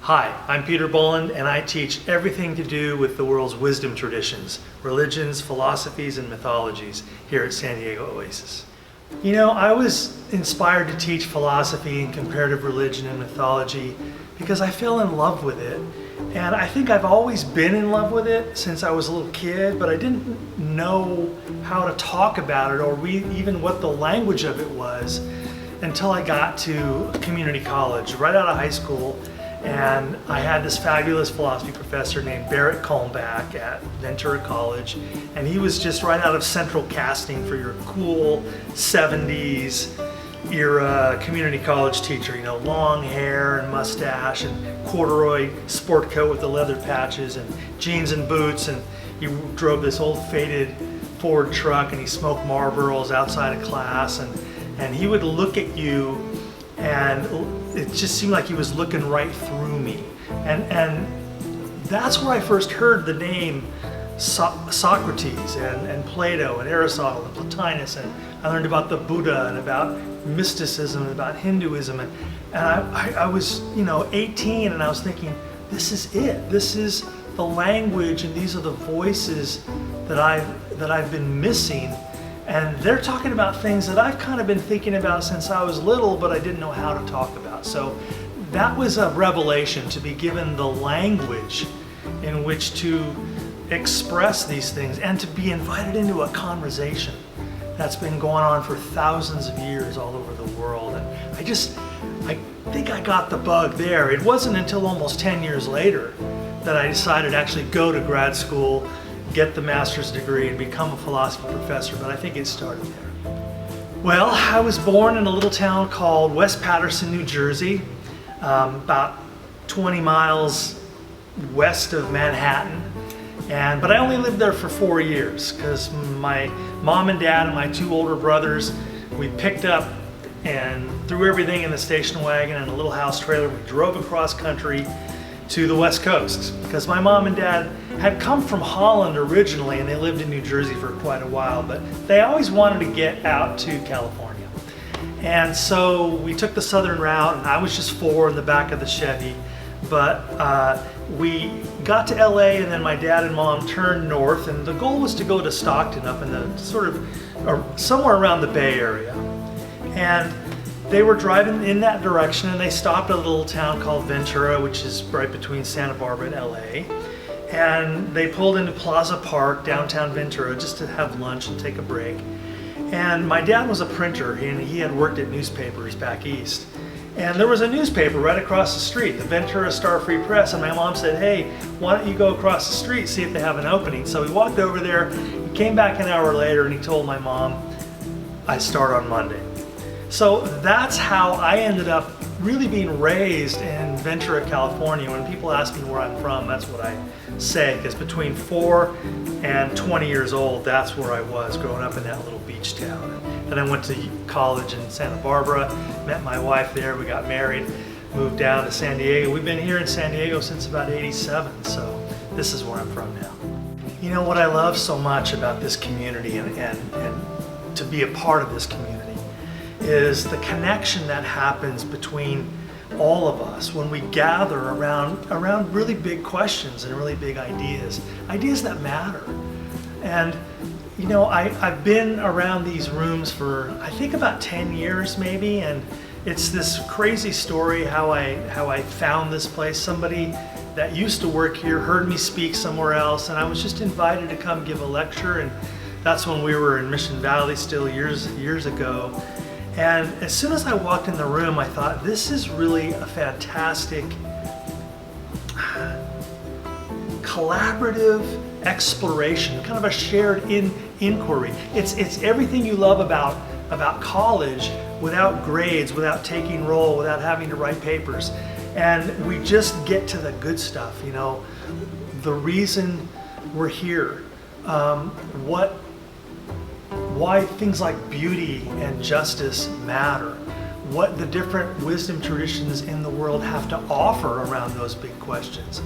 Hi, I'm Peter Bolland, and I teach everything to do with the world's wisdom traditions, religions, philosophies, and mythologies here at San Diego Oasis. You know, I was inspired to teach philosophy and comparative religion and mythology because I fell in love with it. And I think I've always been in love with it since I was a little kid, but I didn't know how to talk about it or even what the language of it was until I got to community college, right out of high school. And I had this fabulous philosophy professor named Barrett Kalmbach at Ventura College, and he was just right out of central casting for your cool 70s era community college teacher, you know, long hair and mustache and corduroy sport coat with the leather patches and jeans and boots, and he drove this old faded Ford truck, and he smoked Marlboros outside of class, and he would look at you and it just seemed like he was looking right through me. And that's where I first heard the name Socrates and Plato and Aristotle and Plotinus, and I learned about the Buddha and about mysticism and about Hinduism, and I was, you know, 18, and I was thinking, this is it. This is the language, and these are the voices that I've been missing. And they're talking about things that I've kind of been thinking about since I was little, but I didn't know how to talk about. So that was a revelation, to be given the language in which to express these things and to be invited into a conversation that's been going on for thousands of years all over the world. And I think I got the bug there. It wasn't until almost 10 years later that I decided to actually go to grad school, get the master's degree, and become a philosophy professor, but I think it started there. Well, I was born in a little town called West Paterson, New Jersey, about 20 miles west of Manhattan, but I only lived there for 4 years because my mom and dad and my two older brothers, we picked up and threw everything in the station wagon and a little house trailer. We drove across country to the West Coast because my mom and dad had come from Holland originally, and they lived in New Jersey for quite a while, but they always wanted to get out to California. And so we took the southern route, and I was just 4 in the back of the Chevy, but we got to LA, and then my dad and mom turned north, and the goal was to go to Stockton, up in the sort of somewhere around the Bay Area. And they were driving in that direction, and they stopped at a little town called Ventura, which is right between Santa Barbara and LA. And they pulled into Plaza Park, downtown Ventura, just to have lunch and take a break. And my dad was a printer, and he had worked at newspapers back east. And there was a newspaper right across the street, the Ventura Star-Free Press, and my mom said, hey, why don't you go across the street, see if they have an opening? So we walked over there, he came back an hour later, and he told my mom, I start on Monday. So that's how I ended up really being raised in Ventura, California. When people ask me where I'm from, that's what I say, because between 4 and 20 years old, that's where I was, growing up in that little beach town. And I went to college in Santa Barbara, met my wife there, we got married, moved down to San Diego. We've been here in San Diego since about '87, so this is where I'm from now. You know what I love so much about this community and to be a part of this community is the connection that happens between all of us when we gather around really big questions and really big ideas that matter. And you know, I've been around these rooms for I think about 10 years maybe, and it's this crazy story how I found this place. Somebody that used to work here heard me speak somewhere else, and I was just invited to come give a lecture, and that's when we were in Mission Valley still years ago. And as soon as I walked in the room, I thought, this is really a fantastic collaborative exploration, kind of a shared inquiry. It's everything you love about college without grades, without taking roll, without having to write papers. And we just get to the good stuff, you know, the reason we're here, why things like beauty and justice matter, what the different wisdom traditions in the world have to offer around those big questions.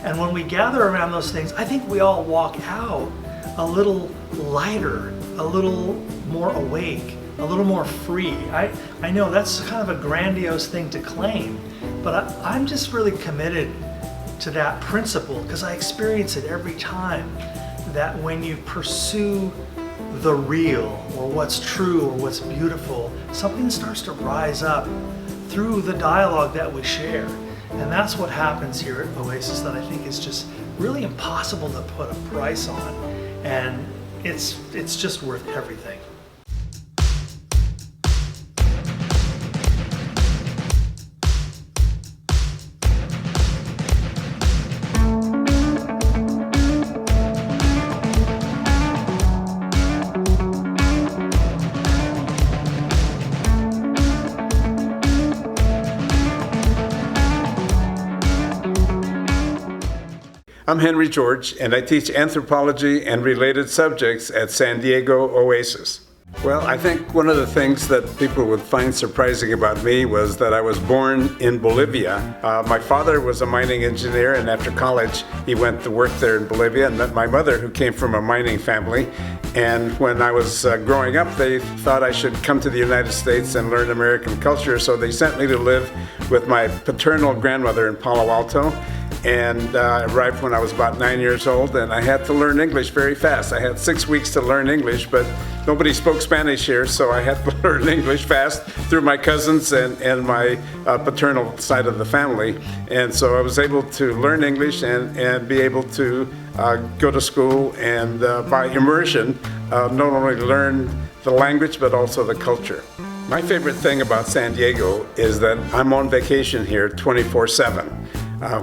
And when we gather around those things, I think we all walk out a little lighter, a little more awake, a little more free. I know that's kind of a grandiose thing to claim, but I'm just really committed to that principle because I experience it every time, that when you pursue the real or what's true or what's beautiful, something starts to rise up through the dialogue that we share. And that's what happens here at Oasis that I think is just really impossible to put a price on. And it's just worth everything. I'm Henry George, and I teach anthropology and related subjects at San Diego Oasis. Well, I think one of the things that people would find surprising about me was that I was born in Bolivia. My father was a mining engineer, and after college, he went to work there in Bolivia and met my mother, who came from a mining family. And when I was growing up, they thought I should come to the United States and learn American culture, so they sent me to live with my paternal grandmother in Palo Alto. And I arrived when I was about 9 years old, and I had to learn English very fast. I had 6 weeks to learn English, but nobody spoke Spanish here, so I had to learn English fast through my cousins and my paternal side of the family. And so I was able to learn English and be able to go to school and by immersion, not only learn the language, but also the culture. My favorite thing about San Diego is that I'm on vacation here 24/7.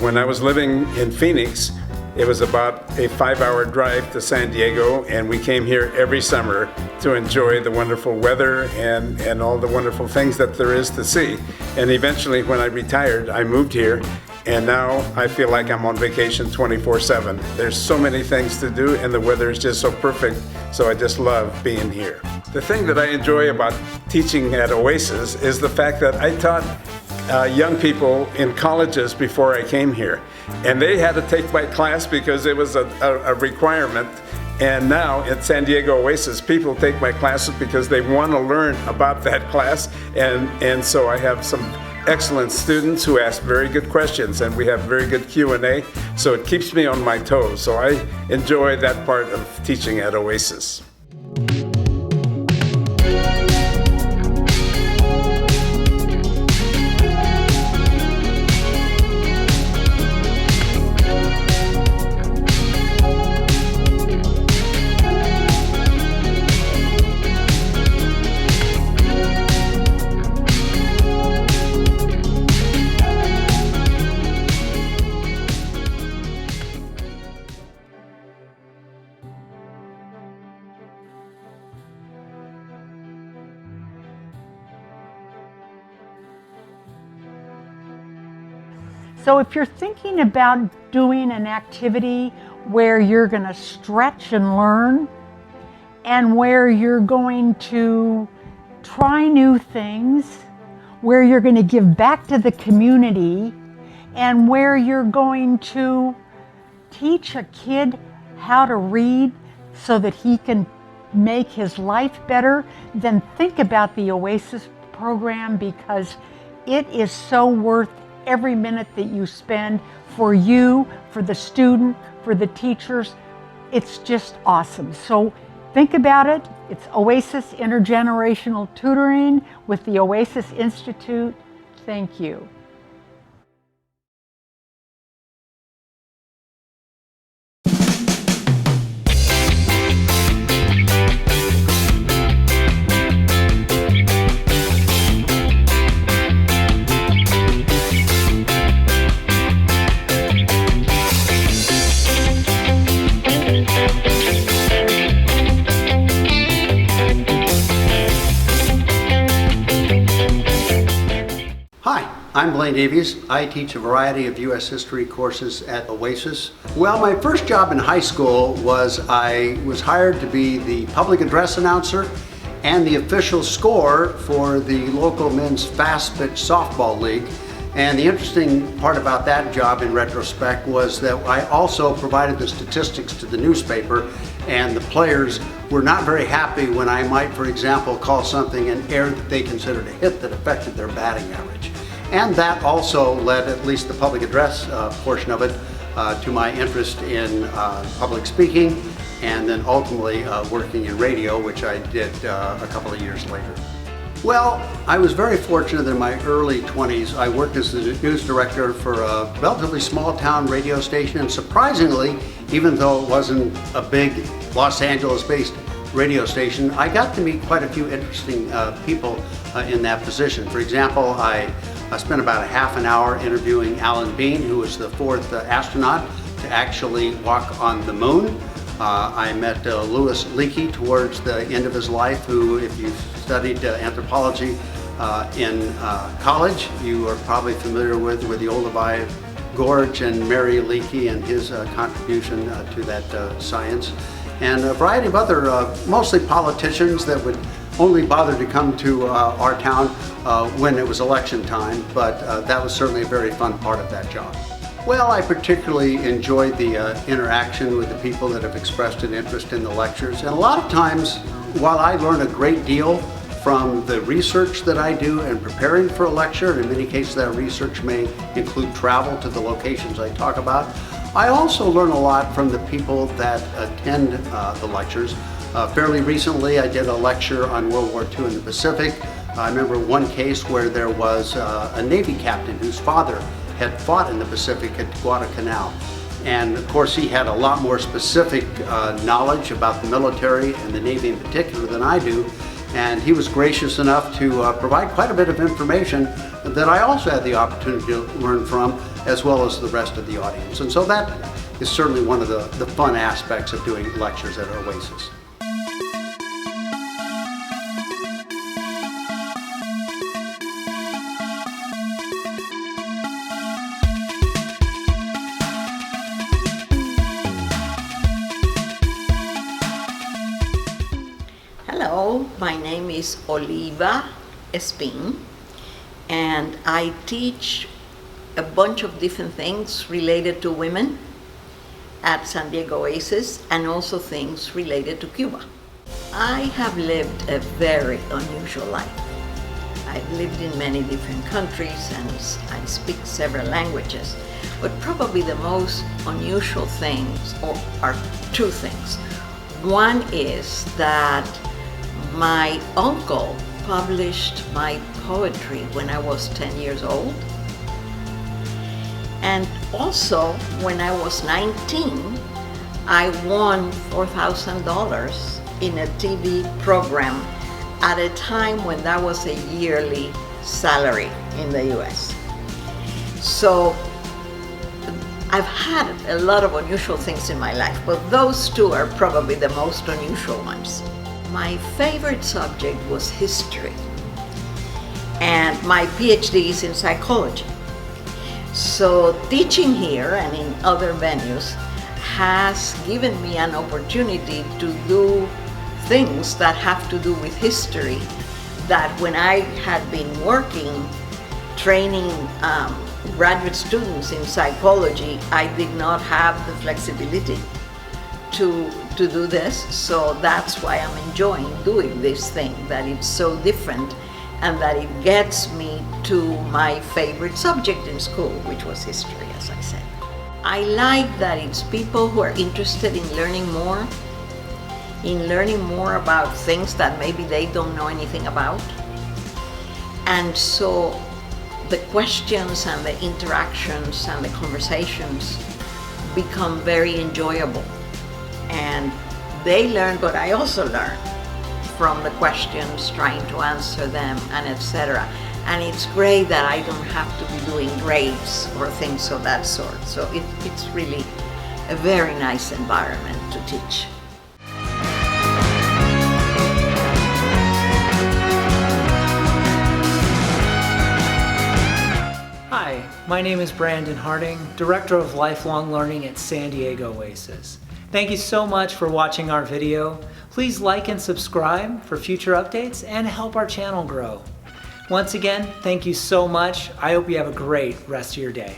When I was living in Phoenix, it was about a 5-hour drive to San Diego, and we came here every summer to enjoy the wonderful weather and all the wonderful things that there is to see. And eventually, when I retired, I moved here, and now I feel like I'm on vacation 24/7. There's so many things to do, and the weather is just so perfect, so I just love being here. The thing that I enjoy about teaching at Oasis is the fact that I taught young people in colleges before I came here, and they had to take my class because it was a requirement. And now at San Diego Oasis, people take my classes because they want to learn about that class, and so I have some excellent students who ask very good questions, and we have very good Q&A, so it keeps me on my toes. So I enjoy that part of teaching at Oasis. So if you're thinking about doing an activity where you're going to stretch and learn, and where you're going to try new things, where you're going to give back to the community, and where you're going to teach a kid how to read so that he can make his life better, then think about the Oasis program, because it is so worth every minute that you spend for you, for the student, for the teachers. It's just awesome. So think about it. It's Oasis Intergenerational Tutoring with the Oasis Institute. Thank you. I'm Blaine Davies. I teach a variety of U.S. history courses at Oasis. Well, my first job in high school was I was hired to be the public address announcer and the official scorer for the local men's fast pitch softball league. And the interesting part about that job in retrospect was that I also provided the statistics to the newspaper, and the players were not very happy when I might, for example, call something an error that they considered a hit that affected their batting average. And that also led, at least the public address portion of it, to my interest in public speaking, and then ultimately working in radio, which I did a couple of years later. Well, I was very fortunate in my early 20s. I worked as the news director for a relatively small town radio station, and surprisingly, even though it wasn't a big Los Angeles-based radio station, I got to meet quite a few interesting people in that position. For example, I spent about a half an hour interviewing Alan Bean, who was the fourth astronaut to actually walk on the moon. I met Louis Leakey towards the end of his life, who, if you studied anthropology in college, you are probably familiar with the Oliva Gorge and Mary Leakey and his contribution to that science. And a variety of other, mostly politicians that would only bother to come to our town when it was election time, but that was certainly a very fun part of that job. Well, I particularly enjoyed the interaction with the people that have expressed an interest in the lectures. And a lot of times, while I learn a great deal from the research that I do in preparing for a lecture, and in many cases that research may include travel to the locations I talk about, I also learn a lot from the people that attend the lectures. Fairly recently, I did a lecture on World War II in the Pacific. I remember one case where there was a Navy captain whose father had fought in the Pacific at Guadalcanal. And of course, he had a lot more specific knowledge about the military and the Navy in particular than I do. And he was gracious enough to provide quite a bit of information that I also had the opportunity to learn from, as well as the rest of the audience. And so that is certainly one of the fun aspects of doing lectures at Oasis. Hello, my name is Oliva Espín, and I teach a bunch of different things related to women at San Diego Oasis, and also things related to Cuba. I have lived a very unusual life. I've lived in many different countries and I speak several languages, but probably the most unusual things are two things. One is that my uncle published my poetry when I was 10 years old. And also, when I was 19, I won $4,000 in a TV program at a time when that was a yearly salary in the US. So I've had a lot of unusual things in my life, but those two are probably the most unusual ones. My favorite subject was history, and my PhD is in psychology. So teaching here and in other venues has given me an opportunity to do things that have to do with history that when I had been working, training graduate students in psychology, I did not have the flexibility to do this. So that's why I'm enjoying doing this thing, that it's so different and that it gets me to my favorite subject in school, which was history, as I said. I like that it's people who are interested in learning more about things that maybe they don't know anything about. And so the questions and the interactions and the conversations become very enjoyable. And they learn, but I also learn from the questions, trying to answer them, and etc. And it's great that I don't have to be doing grades or things of that sort. So it's really a very nice environment to teach. Hi, my name is Brandon Harding, Director of Lifelong Learning at San Diego Oasis. Thank you so much for watching our video. Please like and subscribe for future updates and help our channel grow. Once again, thank you so much. I hope you have a great rest of your day.